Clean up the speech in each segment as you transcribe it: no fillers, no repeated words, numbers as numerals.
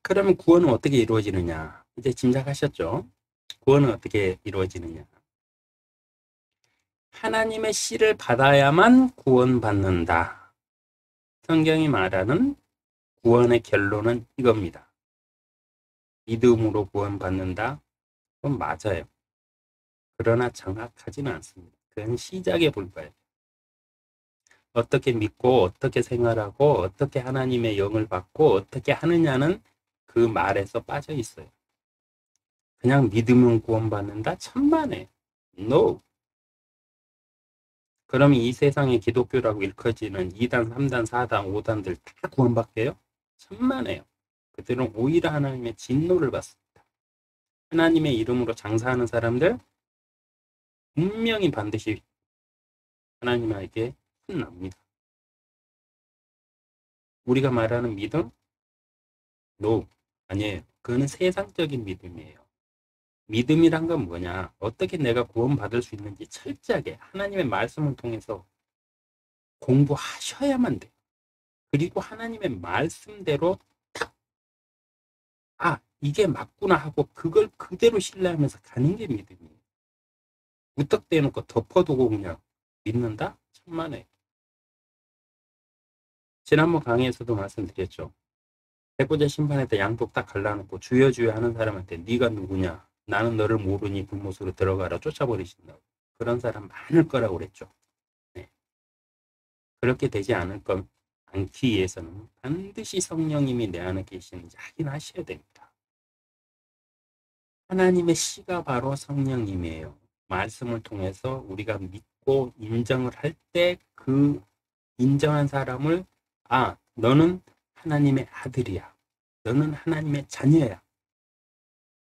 그러면 구원은 어떻게 이루어지느냐? 이제 짐작하셨죠? 구원은 어떻게 이루어지느냐? 하나님의 씨를 받아야만 구원받는다. 성경이 말하는 구원의 결론은 이겁니다. 믿음으로 구원받는다? 그건 맞아요. 그러나 정확하지는 않습니다. 그건 시작에 불과해요. 어떻게 믿고 어떻게 생활하고 어떻게 하나님의 영을 받고 어떻게 하느냐는 그 말에서 빠져 있어요. 그냥 믿으면 구원받는다? 천만에. No. 그럼 이 세상의 기독교라고 일컬어지는 2단, 3단, 4단, 5단들 다 구원받게요? 천만에요. 그들은 오히려 하나님의 진노를 받습니다. 하나님의 이름으로 장사하는 사람들 분명히 반드시 하나님에게 혼납니다. 우리가 말하는 믿음? No. 아니에요. 그거는 세상적인 믿음이에요. 믿음이란 건 뭐냐? 어떻게 내가 구원받을 수 있는지 철저하게 하나님의 말씀을 통해서 공부하셔야만 돼요. 그리고 하나님의 말씀대로 탁, 아, 이게 맞구나 하고 그걸 그대로 신뢰하면서 가는 게 믿음이에요. 무턱대놓고 덮어두고 그냥 믿는다? 천만에. 지난번 강의에서도 말씀드렸죠. 해고자 심판에 때 양복 딱 갈라놓고 주여 주여 하는 사람한테 네가 누구냐? 나는 너를 모르니 불못으로 들어가라 쫓아버리신다고. 그런 사람 많을 거라고 그랬죠. 네. 그렇게 되지 않기 위해서는 반드시 성령님이 내 안에 계시는지 확인하셔야 됩니다. 하나님의 씨가 바로 성령님이에요. 말씀을 통해서 우리가 믿고 인정을 할 때 그 인정한 사람을 너는 하나님의 아들이야. 너는 하나님의 자녀야.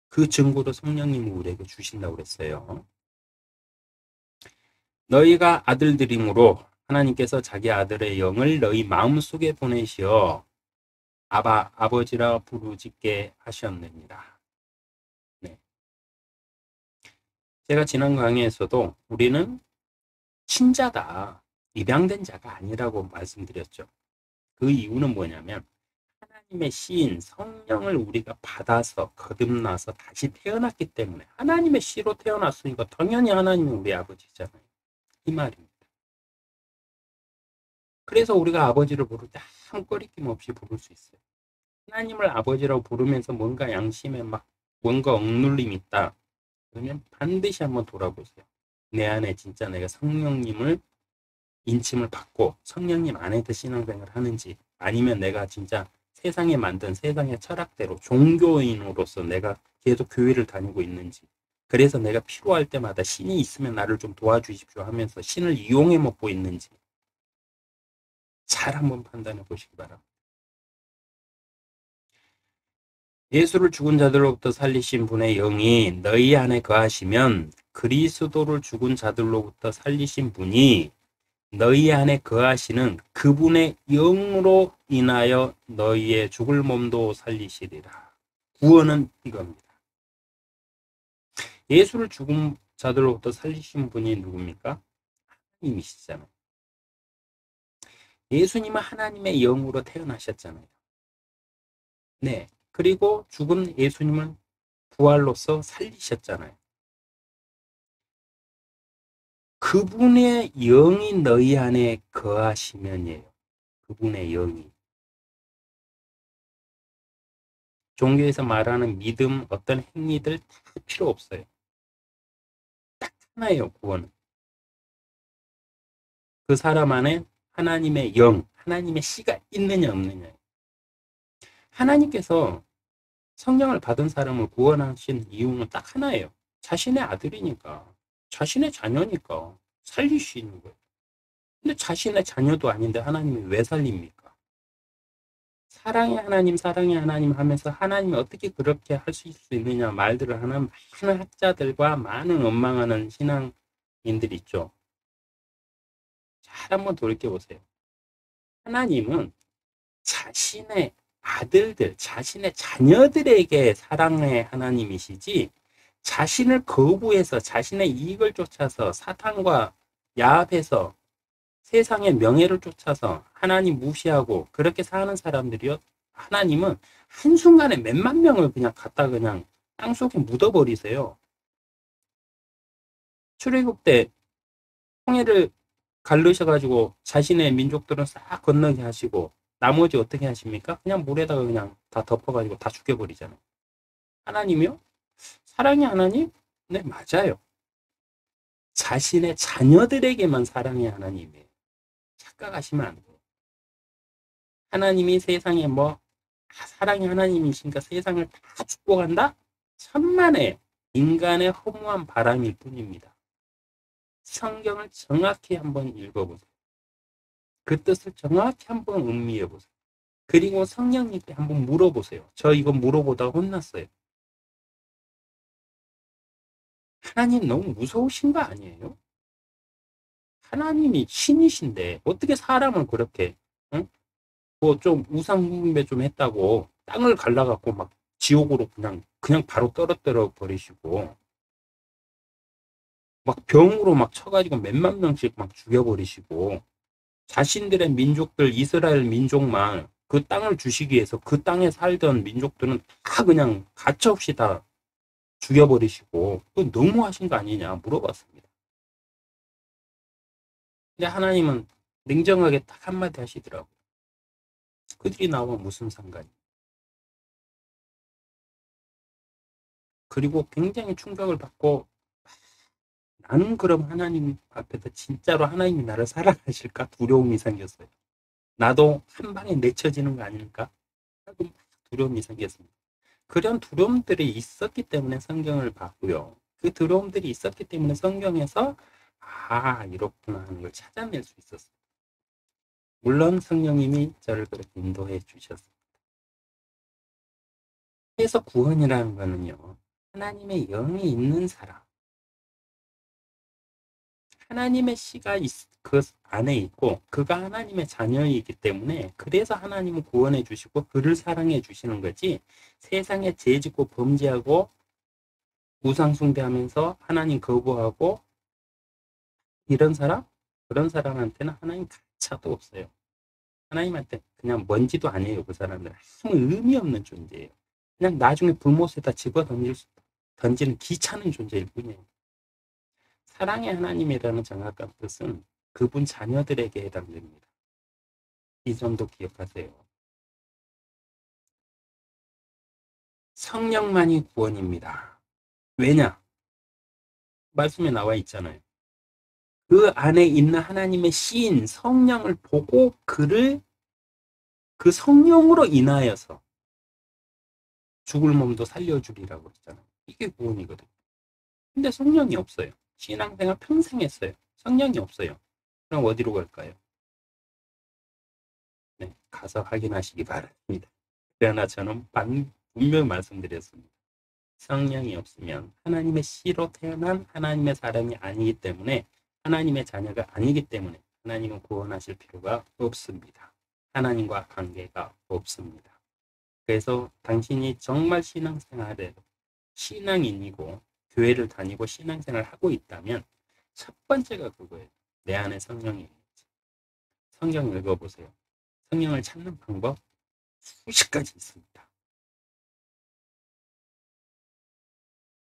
그 증거로 성령님을 우리에게 주신다고 그랬어요. 너희가 아들들이므로 하나님께서 자기 아들의 영을 너희 마음속에 보내시어 아버지라 부르짖게 하셨느니라. 네. 제가 지난 강의에서도 우리는 신자다. 입양된 자가 아니라고 말씀드렸죠. 그 이유는 뭐냐면 하나님의 씨인 성령을 우리가 받아서 거듭나서 다시 태어났기 때문에 하나님의 씨로 태어났으니까 당연히 하나님이 우리 아버지잖아요. 이 말입니다. 그래서 우리가 아버지를 부를 때 아무 꺼리낌 없이 부를 수 있어요. 하나님을 아버지라고 부르면서 뭔가 양심에 막 뭔가 억눌림이 있다. 그러면 반드시 한번 돌아보세요. 내 안에 진짜 내가 성령님을 인침을 받고 성령님 안에서 신앙생활을 하는지 아니면 내가 진짜 세상에 만든 세상의 철학대로 종교인으로서 내가 계속 교회를 다니고 있는지 그래서 내가 필요할 때마다 신이 있으면 나를 좀 도와주십시오 하면서 신을 이용해 먹고 있는지 잘 한번 판단해 보시기 바랍니다. 예수를 죽은 자들로부터 살리신 분의 영이 너희 안에 거하시면 그리스도를 죽은 자들로부터 살리신 분이 너희 안에 거하시는 그분의 영으로 인하여 너희의 죽을 몸도 살리시리라. 구원은 이겁니다. 예수를 죽은 자들로부터 살리신 분이 누굽니까? 하나님이시잖아요. 예수님은 하나님의 영으로 태어나셨잖아요. 네. 그리고 죽은 예수님을 부활로서 살리셨잖아요. 그분의 영이 너희 안에 거하시면이에요. 그분의 영이. 종교에서 말하는 믿음, 어떤 행위들 다 필요 없어요. 딱 하나예요, 구원은. 그 사람 안에 하나님의 영, 하나님의 씨가 있느냐 없느냐. 하나님께서 성령을 받은 사람을 구원하신 이유는 딱 하나예요. 자신의 아들이니까, 자신의 자녀니까 살릴 수 있는 거예요. 근데 자신의 자녀도 아닌데 하나님이 왜 살립니까? 사랑의 하나님 하면서 하나님이 어떻게 그렇게 할 수 있느냐 말들을 하는 많은 학자들과 많은 원망하는 신앙인들이 있죠. 잘 한번 돌이켜보세요. 하나님은 자신의 아들들, 자신의 자녀들에게 사랑의 하나님이시지 자신을 거부해서 자신의 이익을 쫓아서 사탄과 야합해서 세상의 명예를 쫓아서 하나님 무시하고 그렇게 사는 사람들이요 하나님은 한순간에 몇만 명을 그냥 갖다 그냥 땅속에 묻어버리세요. 출애굽 때 홍해를 갈르셔가지고 자신의 민족들은 싹 건너게 하시고 나머지 어떻게 하십니까? 그냥 물에다가 그냥 다 덮어가지고 다 죽여버리잖아요. 하나님이요? 사랑의 하나님? 네, 맞아요. 자신의 자녀들에게만 사랑의 하나님이에요. 착각하시면 안 돼요. 하나님이 세상에 사랑의 하나님이신가 세상을 다 축복한다? 천만의 인간의 허무한 바람일 뿐입니다. 성경을 정확히 한번 읽어보세요. 그 뜻을 정확히 한번 음미해 보세요. 그리고 성령님께 한번 물어보세요. 저 이거 물어보다가 혼났어요. 하나님 너무 무서우신 거 아니에요? 하나님이 신이신데 어떻게 사람을 그렇게 응? 뭐 좀 우상숭배 좀 했다고 땅을 갈라갖고 막 지옥으로 그냥 바로 떨어뜨려 버리시고 막 병으로 막 쳐가지고 몇만 명씩 막 죽여버리시고 자신들의 민족들 이스라엘 민족만 그 땅을 주시기 위해서 그 땅에 살던 민족들은 다 그냥 가차없이 다 죽여버리시고 그 너무하신 거 아니냐 물어봤습니다. 근데 하나님은 냉정하게 딱 한마디 하시더라고요. 그들이 나와 무슨 상관이. 그리고 굉장히 충격을 받고 나는 그럼 하나님 앞에서 진짜로 하나님이 나를 사랑하실까 두려움이 생겼어요. 나도 한 방에 내쳐지는 거 아닐까 하고 두려움이 생겼습니다. 그런 두려움들이 있었기 때문에 성경을 봤고요. 그 두려움들이 있었기 때문에 성경에서 이렇구나 하는 걸 찾아낼 수 있었어요. 물론 성령님이 저를 그렇게 인도해 주셨습니다. 그래서 구원이라는 거는요. 하나님의 영이 있는 사람, 하나님의 씨가 그 안에 있고 그가 하나님의 자녀이기 때문에 그래서 하나님은 구원해 주시고 그를 사랑해 주시는 거지 세상에 죄짓고 범죄하고 우상숭배하면서 하나님 거부하고 이런 사람? 그런 사람한테는 하나님 가차도 없어요. 하나님한테 그냥 먼지도 아니에요. 그 사람들은 아무 의미 없는 존재예요. 그냥 나중에 불못에다 집어 던지는 귀찮은 존재일 뿐이에요. 사랑의 하나님이라는 정확한 뜻은 그분 자녀들에게 해당됩니다. 이 점도 기억하세요. 성령만이 구원입니다. 왜냐? 말씀에 나와 있잖아요. 그 안에 있는 하나님의 씨인 성령을 보고 그를 그 성령으로 인하여서 죽을 몸도 살려주리라고 했잖아요. 이게 구원이거든요. 근데 성령이 없어요. 신앙생활 평생 했어요. 성령이 없어요. 그럼 어디로 갈까요? 네, 가서 확인하시기 바랍니다. 그러나 저는 분명히 말씀드렸습니다. 성령이 없으면 하나님의 씨로 태어난 하나님의 사람이 아니기 때문에 하나님의 자녀가 아니기 때문에 하나님은 구원하실 필요가 없습니다. 하나님과 관계가 없습니다. 그래서 당신이 정말 신앙생활을 신앙인이고 교회를 다니고 신앙생활을 하고 있다면 첫 번째가 그거예요. 내 안에 성령이 있는지. 성경 읽어보세요. 성령을 찾는 방법 수십 가지 있습니다.